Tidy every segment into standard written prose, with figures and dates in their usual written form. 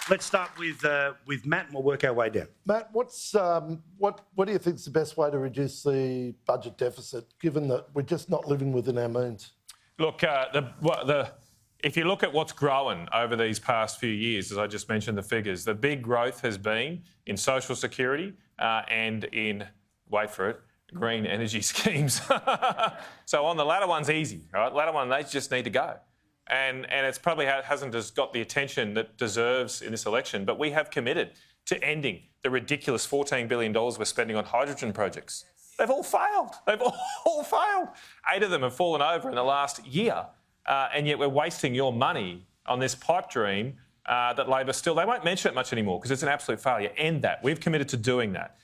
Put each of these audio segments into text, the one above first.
Let's start with Matt and we'll work our way down. Matt, what do you think is the best way to reduce the budget deficit, given that we're just not living within our means? Look, if you look at what's grown over these past few years, as I just mentioned the figures, the big growth has been in social security and in, wait for it, green energy schemes. So on the latter one's easy, right? Latter one, they just need to go. And it's probably hasn't just got the attention that deserves in this election, but we have committed to ending the ridiculous $14 billion we're spending on hydrogen projects. They've all failed. They've all failed. 8 of them have fallen over in the last year, and yet we're wasting your money on this pipe dream that Labor still... They won't mention it much anymore because it's an absolute failure. End that. We've committed to doing that.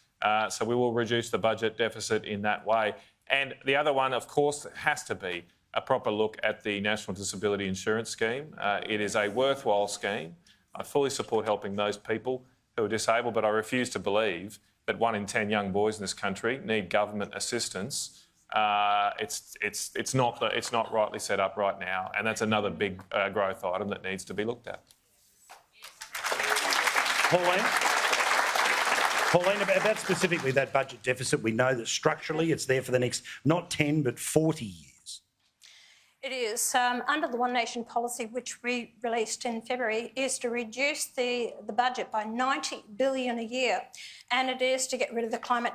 So we will reduce the budget deficit in that way. And the other one, of course, has to be a proper look at the National Disability Insurance Scheme. It is a worthwhile scheme. I fully support helping those people who are disabled, but I refuse to believe that 1 in 10 young boys in this country need government assistance. It's not rightly set up right now, and that's another big growth item that needs to be looked at. Pauline, about specifically that budget deficit, we know that structurally it's there for the next not 10 but 40 years. It is. Under the One Nation policy, which we released in February, is to reduce the budget by $90 billion a year, and it is to get rid of the climate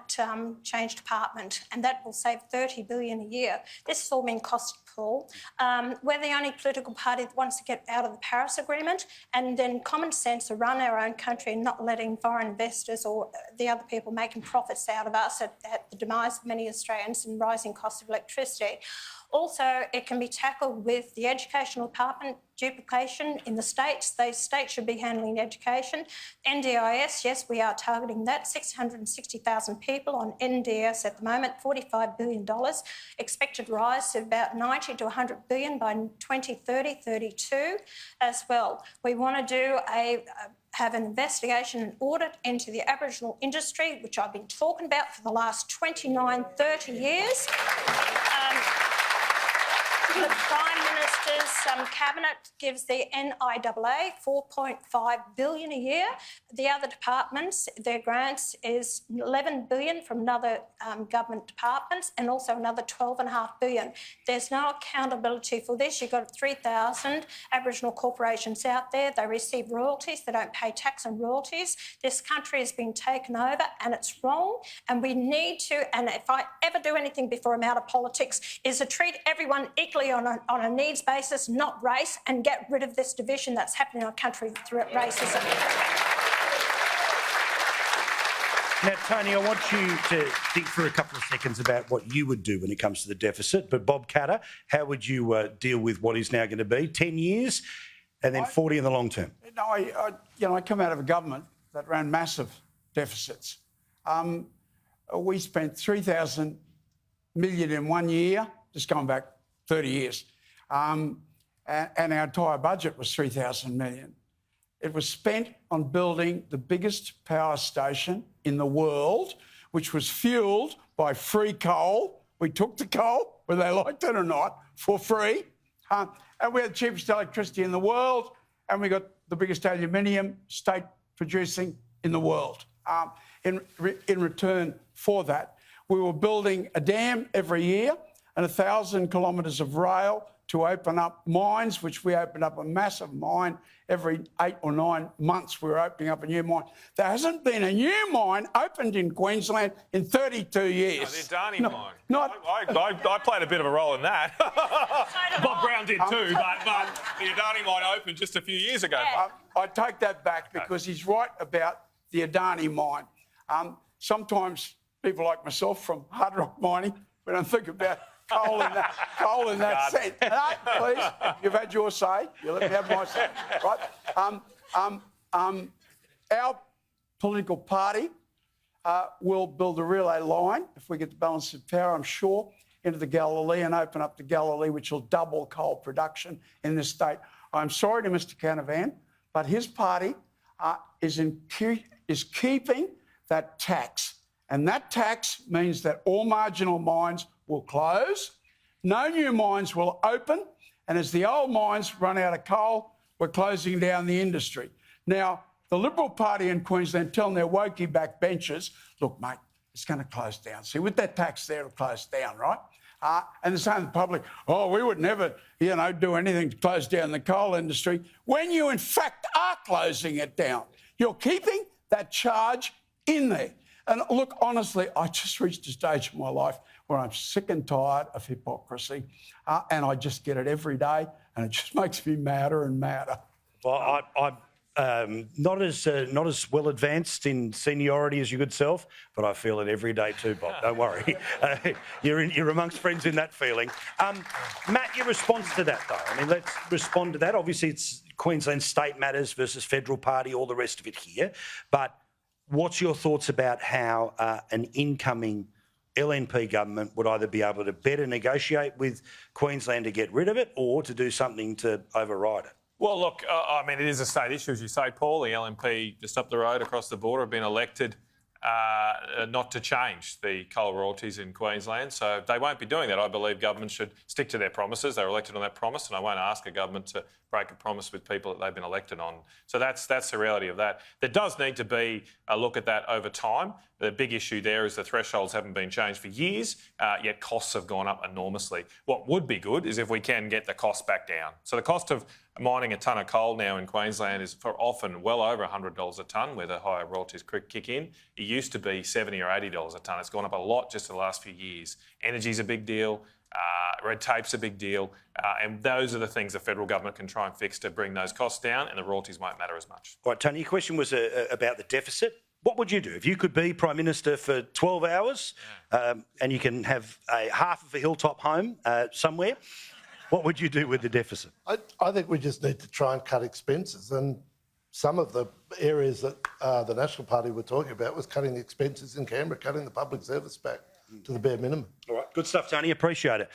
change department, and that will save $30 billion a year. This has all been costed, Paul. We're the only political party that wants to get out of the Paris Agreement, and then common sense to run our own country and not letting foreign investors or the other people making profits out of us at the demise of many Australians and rising cost of electricity. Also, it can be tackled with the educational department duplication in the states. Those states should be handling education. NDIS, yes, we are targeting that. 660,000 people on NDIS at the moment, $45 billion. Expected rise to about 90 to 100 billion by 2030-32 as well. We want to have an investigation and audit into the Aboriginal industry, which I've been talking about for the last 29, 30 years. The Prime Minister's cabinet gives the NIAA $4.5 billion a year. The other departments, their grants is $11 billion from other government departments and also another $12.5 billion. There's no accountability for this. You've got 3,000 Aboriginal corporations out there. They receive royalties. They don't pay tax and royalties. This country has been taken over and it's wrong. And we need to, and if I ever do anything before I'm out of politics, is to treat everyone equally on a needs basis, not race, and get rid of this division that's happening in our country through racism. Now, Tony, I want you to think for a couple of seconds about what you would do when it comes to the deficit. But Bob Katter, how would you deal with what is now going to be 10 years and then 40 in the long term? No, I come out of a government that ran massive deficits. We spent $3,000 million in 1 year, just going back 30 years. And our entire budget was $3,000 million. It was spent on building the biggest power station in the world, which was fuelled by free coal. We took the coal, whether they liked it or not, for free. And we had the cheapest electricity in the world, and we got the biggest aluminium state producing in the world. In return for that, we were building a dam every year and 1,000 kilometres of rail to open up mines, which we opened up a massive mine every 8 or 9 months. We were opening up a new mine. There hasn't been a new mine opened in Queensland in 32 years. The Adani mine. I played a bit of a role in that. Bob Brown did too, but the Adani mine opened just a few years ago. I take that back because he's right about the Adani mine. Sometimes people like myself from hard rock mining, we don't think about coal in that sense. No, please, you've had your say. You let me have my say, right? Our political party will build a relay line, if we get the balance of power, I'm sure, into the Galilee and open up the Galilee, which will double coal production in this state. I'm sorry to Mr Canavan, but his party is keeping that tax. And that tax means that all marginal mines will close, no new mines will open, and as the old mines run out of coal, we're closing down the industry. Now, the Liberal Party in Queensland telling their wokey backbenchers, look, mate, it's going to close down. See, with that tax there, it'll close down, right? And they're saying to the public, oh, we would never, do anything to close down the coal industry, when you in fact are closing it down. You're keeping that charge in there. And look, honestly, I just reached a stage in my life where I'm sick and tired of hypocrisy, and I just get it every day, and it just makes me madder and madder. Well, I'm not as well advanced in seniority as your good self, but I feel it every day too, Bob. Don't worry. You're amongst friends in that feeling. Matt, your response to that, though. I mean, let's respond to that. Obviously, it's Queensland state matters versus federal party, all the rest of it here. But what's your thoughts about how an incoming LNP government would either be able to better negotiate with Queensland to get rid of it or to do something to override it? Well, look, I mean, it is a state issue, as you say, Paul. The LNP just up the road across the border have been elected not to change the coal royalties in Queensland. So they won't be doing that. I believe governments should stick to their promises. They were elected on that promise, and I won't ask a government to break a promise with people that they've been elected on. So that's the reality of that. There does need to be a look at that over time. The big issue there is the thresholds haven't been changed for years, yet costs have gone up enormously. What would be good is if we can get the cost back down. So the cost of mining a tonne of coal now in Queensland is for often well over $100 a tonne, where the higher royalties kick in. It used to be $70 or $80 a tonne. It's gone up a lot just in the last few years. Energy's a big deal. Red tape's a big deal. And those are the things the federal government can try and fix to bring those costs down, and the royalties won't matter as much. All right, Tony, your question was about the deficit. What would you do if you could be Prime Minister for 12 hours and you can have half of a hilltop home somewhere? What would you do with the deficit? I think we just need to try and cut expenses. And some of the areas that the National Party were talking about was cutting the expenses in Canberra, cutting the public service back to the bare minimum. All right, good stuff, Tony. Appreciate it.